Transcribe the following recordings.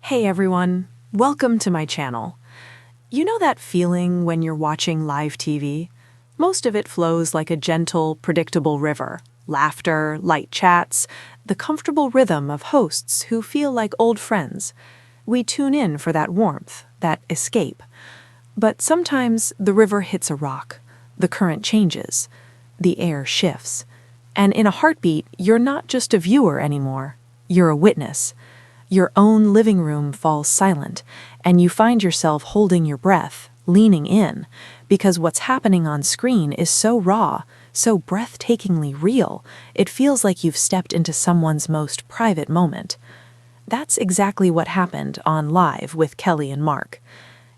Hey everyone, welcome to my channel. You know that feeling when you're watching live TV? Most of it flows like a gentle, predictable river. Laughter, light chats, the comfortable rhythm of hosts who feel like old friends. We tune in for that warmth, that escape. But sometimes the river hits a rock, the current changes, the air shifts. And in a heartbeat, you're not just a viewer anymore, you're a witness. Your own living room falls silent, and you find yourself holding your breath, leaning in, because what's happening on screen is so raw, so breathtakingly real, it feels like you've stepped into someone's most private moment. That's exactly what happened on Live with Kelly&Mark.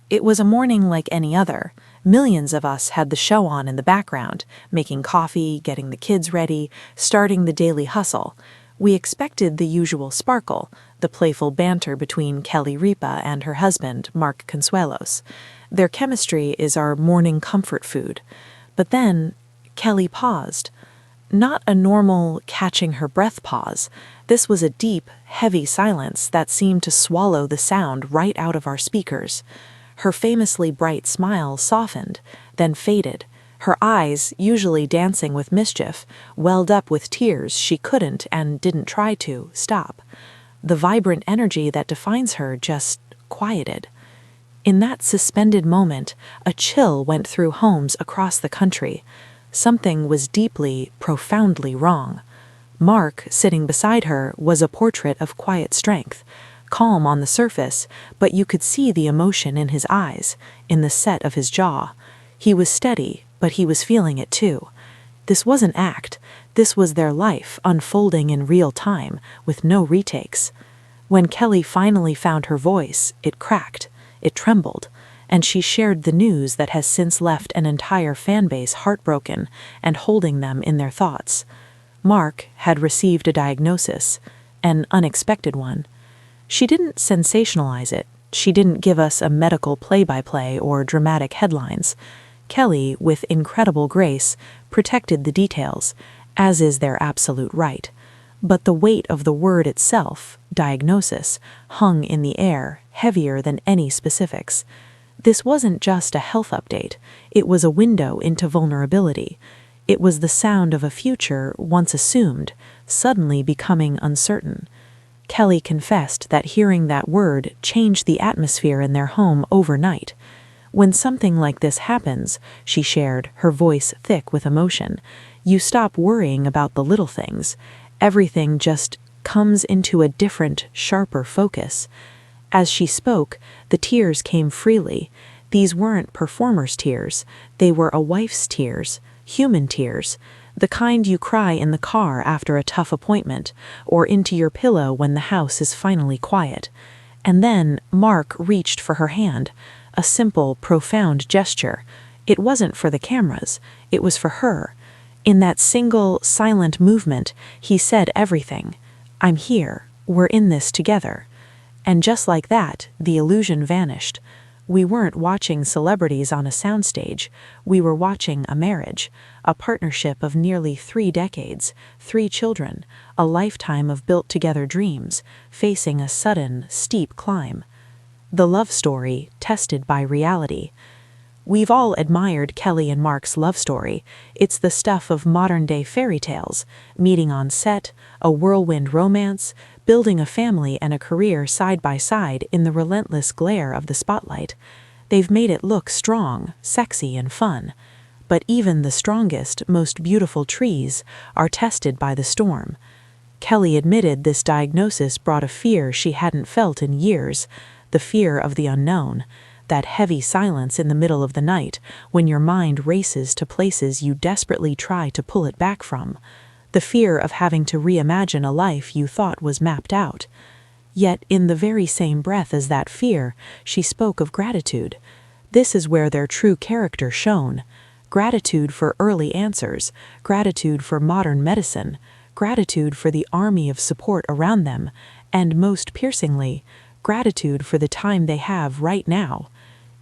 It was a morning like any other. Millions of us had the show on in the background, making coffee, getting the kids ready, starting the daily hustle. We expected the usual sparkle, the playful banter between Kelly Ripa and her husband, Mark Consuelos. Their chemistry is our morning comfort food. But then, Kelly paused. Not a normal catching her breath pause. This was a deep, heavy silence that seemed to swallow the sound right out of our speakers. Her famously bright smile softened, then faded. Her eyes, usually dancing with mischief, welled up with tears she couldn't and didn't try to stop. The vibrant energy that defines her just quieted. In that suspended moment, a chill went through homes across the country. Something was deeply, profoundly wrong. Mark, sitting beside her, was a portrait of quiet strength, calm on the surface, but you could see the emotion in his eyes, in the set of his jaw. He was steady, but he was feeling it too. This wasn't act. This was their life unfolding in real time, with no retakes. When Kelly finally found her voice, it cracked, it trembled, and she shared the news that has since left an entire fan base heartbroken and holding them in their thoughts. Mark had received a diagnosis, an unexpected one. She didn't sensationalize it. She didn't give us a medical play-by-play or dramatic headlines. Kelly, with incredible grace, protected the details, as is their absolute right. But the weight of the word itself, diagnosis, hung in the air, heavier than any specifics. This wasn't just a health update. It was a window into vulnerability. It was the sound of a future once assumed, suddenly becoming uncertain. Kelly confessed that hearing that word changed the atmosphere in their home overnight. When something like this happens, she shared, her voice thick with emotion, you stop worrying about the little things. Everything just comes into a different, sharper focus. As she spoke, the tears came freely. These weren't performer's tears. They were a wife's tears, human tears, the kind you cry in the car after a tough appointment, or into your pillow when the house is finally quiet. And then Mark reached for her hand. A simple, profound gesture. It wasn't for the cameras, it was for her. In that single, silent movement, he said everything. I'm here, we're in this together. And just like that, the illusion vanished. We weren't watching celebrities on a soundstage, we were watching a marriage, a partnership of nearly 3 decades, 3 children, a lifetime of built-together dreams, facing a sudden, steep climb. The love story tested by reality. We've all admired Kelly&Mark's love story. It's the stuff of modern-day fairy tales, meeting on set, a whirlwind romance, building a family and a career side by side in the relentless glare of the spotlight. They've made it look strong, sexy, and fun. But even the strongest, most beautiful trees are tested by the storm. Kelly admitted this diagnosis brought a fear she hadn't felt in years, the fear of the unknown, that heavy silence in the middle of the night when your mind races to places you desperately try to pull it back from, the fear of having to reimagine a life you thought was mapped out. Yet in the very same breath as that fear, she spoke of gratitude. This is where their true character shone. Gratitude for early answers, gratitude for modern medicine, gratitude for the army of support around them, and most piercingly, gratitude for the time they have right now.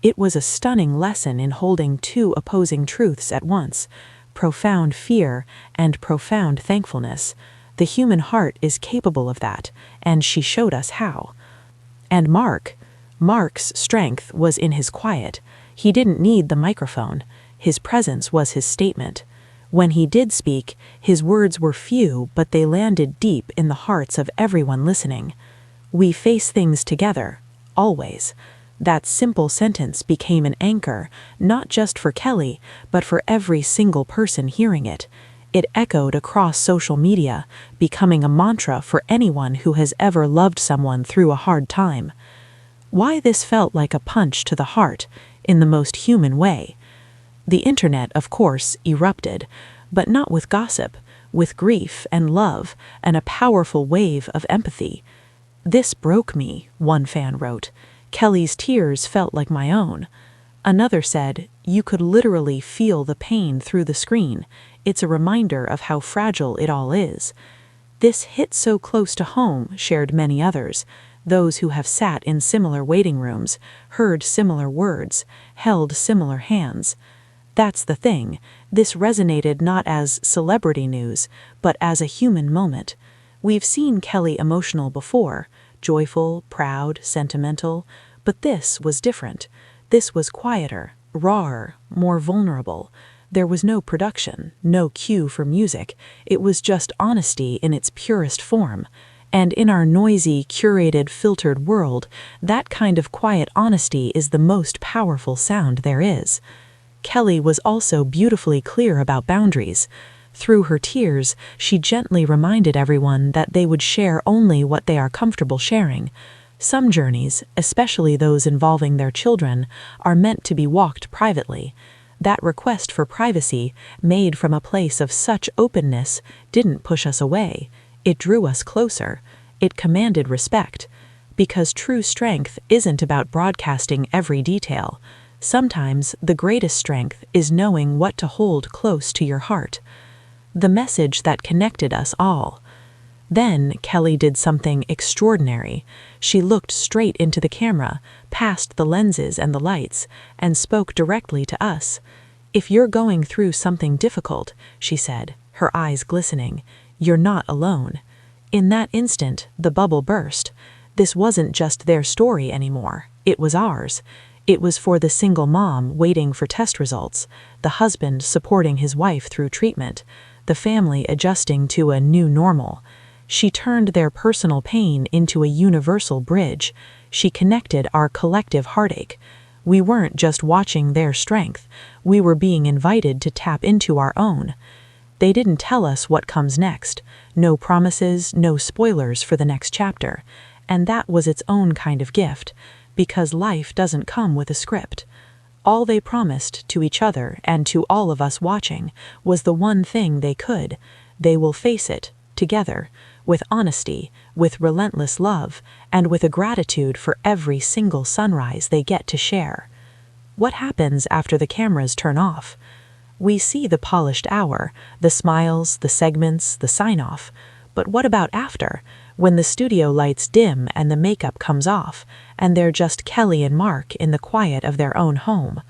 It was a stunning lesson in holding 2 opposing truths at once, profound fear and profound thankfulness. The human heart is capable of that, and she showed us how. And Mark's strength was in his quiet. He didn't need the microphone. His presence was his statement. When he did speak, his words were few, but they landed deep in the hearts of everyone listening. We face things together, always. That simple sentence became an anchor, not just for Kelly, but for every single person hearing it. It echoed across social media, becoming a mantra for anyone who has ever loved someone through a hard time. Why this felt like a punch to the heart, in the most human way. The internet, of course, erupted, but not with gossip, with grief and love and a powerful wave of empathy. "This broke me," one fan wrote. "Kelly's tears felt like my own." Another said, "You could literally feel the pain through the screen. It's a reminder of how fragile it all is." "This hit so close to home," shared many others, those who have sat in similar waiting rooms, heard similar words, held similar hands. That's the thing. This resonated not as celebrity news, but as a human moment. We've seen Kelly emotional before, joyful, proud, sentimental, but this was different. This was quieter, rawer, more vulnerable. There was no production, no cue for music. It was just honesty in its purest form. And in our noisy, curated, filtered world, that kind of quiet honesty is the most powerful sound there is. Kelly was also beautifully clear about boundaries. Through her tears, she gently reminded everyone that they would share only what they are comfortable sharing. Some journeys, especially those involving their children, are meant to be walked privately. That request for privacy, made from a place of such openness, didn't push us away. It drew us closer. It commanded respect. Because true strength isn't about broadcasting every detail. Sometimes the greatest strength is knowing what to hold close to your heart. The message that connected us all. Then Kelly did something extraordinary. She looked straight into the camera, past the lenses and the lights, and spoke directly to us. "If you're going through something difficult," she said, her eyes glistening, "you're not alone." In that instant, the bubble burst. This wasn't just their story anymore. It was ours. It was for the single mom waiting for test results, the husband supporting his wife through treatment, the family adjusting to a new normal. She turned their personal pain into a universal bridge. She connected our collective heartache. We weren't just watching their strength. We were being invited to tap into our own. They didn't tell us what comes next. No promises, no spoilers for the next chapter. And that was its own kind of gift, because life doesn't come with a script. All they promised to each other and to all of us watching was the one thing they could. They will face it, together, with honesty, with relentless love, and with a gratitude for every single sunrise they get to share. What happens after the cameras turn off? We see the polished hour, the smiles, the segments, the sign-off. But what about after, when the studio lights dim and the makeup comes off, and they're just Kelly and Mark in the quiet of their own home?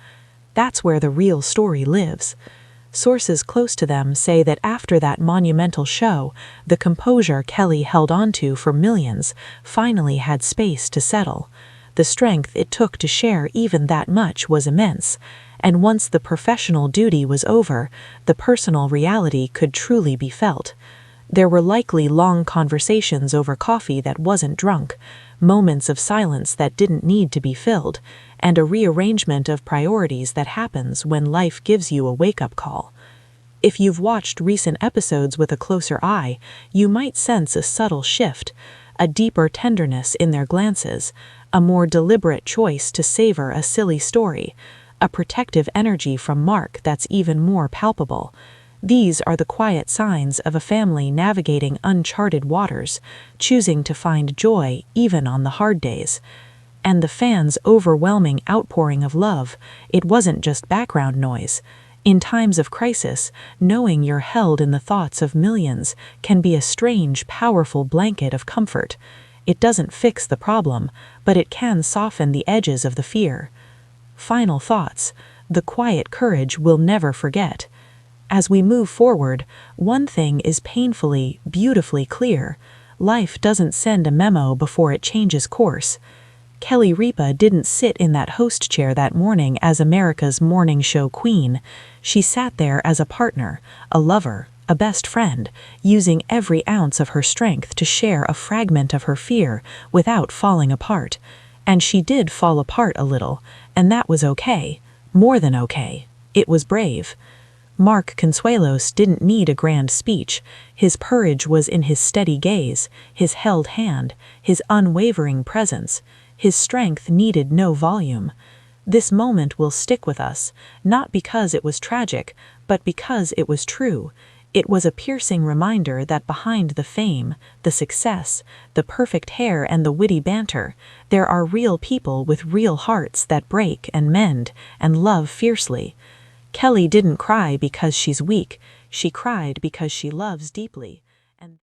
That's where the real story lives. Sources close to them say that after that monumental show, the composure Kelly held onto for millions finally had space to settle. The strength it took to share even that much was immense, and once the professional duty was over, the personal reality could truly be felt. There were likely long conversations over coffee that wasn't drunk, moments of silence that didn't need to be filled, and a rearrangement of priorities that happens when life gives you a wake-up call. If you've watched recent episodes with a closer eye, you might sense a subtle shift, a deeper tenderness in their glances, a more deliberate choice to savor a silly story, a protective energy from Mark that's even more palpable. These are the quiet signs of a family navigating uncharted waters, choosing to find joy even on the hard days. And the fans' overwhelming outpouring of love, it wasn't just background noise. In times of crisis, knowing you're held in the thoughts of millions can be a strange, powerful blanket of comfort. It doesn't fix the problem, but it can soften the edges of the fear. Final thoughts. The quiet courage we'll never forget. As we move forward, one thing is painfully, beautifully clear. Life doesn't send a memo before it changes course. Ripa didn't sit in that host chair that morning as America's morning show queen. She sat there as a partner, a lover, a best friend, using every ounce of her strength to share a fragment of her fear without falling apart. And she did fall apart a little, and that was okay. More than okay. It was brave. Mark Consuelos didn't need a grand speech. His courage was in his steady gaze, his held hand, his unwavering presence. His strength needed no volume. This moment will stick with us, not because it was tragic, but because it was true. It was a piercing reminder that behind the fame, the success, the perfect hair and the witty banter, there are real people with real hearts that break and mend and love fiercely. Kelly didn't cry because she's weak. She cried because she loves deeply. And